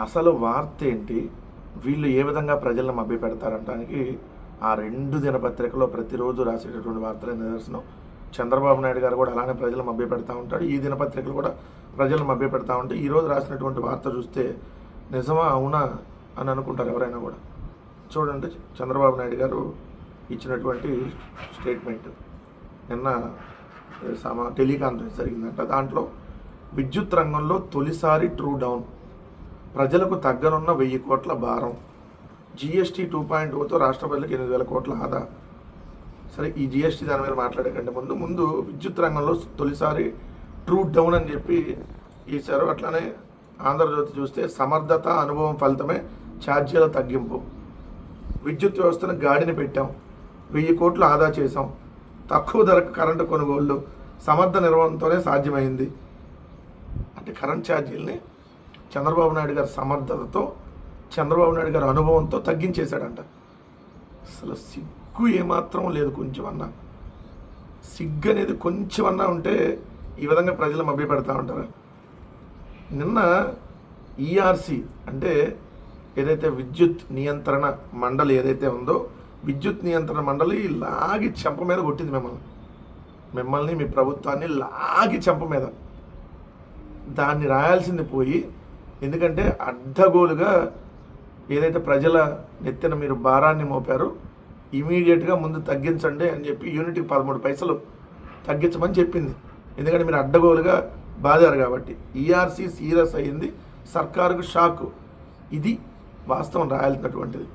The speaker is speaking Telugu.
అసలు వార్త ఏంటి, వీళ్ళు ఏ విధంగా ప్రజలను మభ్యపెడతారంటానికి ఆ 2 దినపత్రికలో ప్రతిరోజు రాసేటటువంటి వార్తలే నిదర్శనం. చంద్రబాబు నాయుడు గారు కూడా అలానే ప్రజలు మభ్యపెడతా ఉంటాడు. ఈ దినపత్రికలు కూడా ప్రజలను మభ్యపెడతా ఉంటాయి. ఈరోజు రాసినటువంటి వార్త చూస్తే నిజమా అవునా అని అనుకుంటారు ఎవరైనా కూడా. చూడండి, చంద్రబాబు నాయుడు గారు ఇచ్చినటువంటి స్టేట్మెంట్ నిన్న టెలికాన్ఫరెన్స్ జరిగిందంట. దాంట్లో విద్యుత్ రంగంలో తొలిసారి ట్రూ డౌన్, ప్రజలకు తగ్గనున్న 1000 కోట్ల భారం, జిఎస్టీ 2.0తో రాష్ట్ర ప్రజలకు 8,000 కోట్ల ఆదా. సరే, ఈ జిఎస్టీ దాని మీద మాట్లాడకంటే ముందు విద్యుత్ రంగంలో తొలిసారి ట్రూ డౌన్ అని చెప్పి ఇచ్చారు. అట్లానే ఆంధ్రజ్యోతి చూస్తే సమర్థత అనుభవం ఫలితమే ఛార్జీల తగ్గింపు, విద్యుత్ వ్యవస్థను గాడిని పెట్టాం, 1000 కోట్లు ఆదా చేశాం, తక్కువ ధరకు కరెంటు కొనుగోళ్లు సమర్థ నిర్వహణతోనే సాధ్యమైంది. అంటే కరెంట్ ఛార్జీలని చంద్రబాబు నాయుడు గారి సమర్థతతో, చంద్రబాబు నాయుడు గారి అనుభవంతో తగ్గించేశాడంట. అసలు సిగ్గు ఏమాత్రం లేదు. కొంచెమన్నా సిగ్గు అనేది కొంచెమన్నా ఉంటే ఈ విధంగా ప్రజలు మభ్యపెడతా ఉంటారు. నిన్న ఈఆర్సి అంటే ఏదైతే విద్యుత్ నియంత్రణ మండలి ఏదైతే ఉందో, విద్యుత్ నియంత్రణ మండలి లాగి చెంప మీద కొట్టింది మిమ్మల్ని మీ ప్రభుత్వాన్ని లాగి చెంప మీద. దాన్ని రాయాల్సింది పోయి, ఎందుకంటే అడ్డగోలుగా ఏదైతే ప్రజల నెత్తిన మీరు భారాన్ని మోపారో ఇమీడియట్గా ముందు తగ్గించండి అని చెప్పి యూనిట్కి 13 పైసలు తగ్గించమని చెప్పింది. ఎందుకంటే మీరు అడ్డగోలుగా బాధారు కాబట్టి. ఈఆర్సీ సీరియస్ అయ్యింది, సర్కారుకు షాకు. ఇది వాస్తవం రాయాల్సినటువంటిది.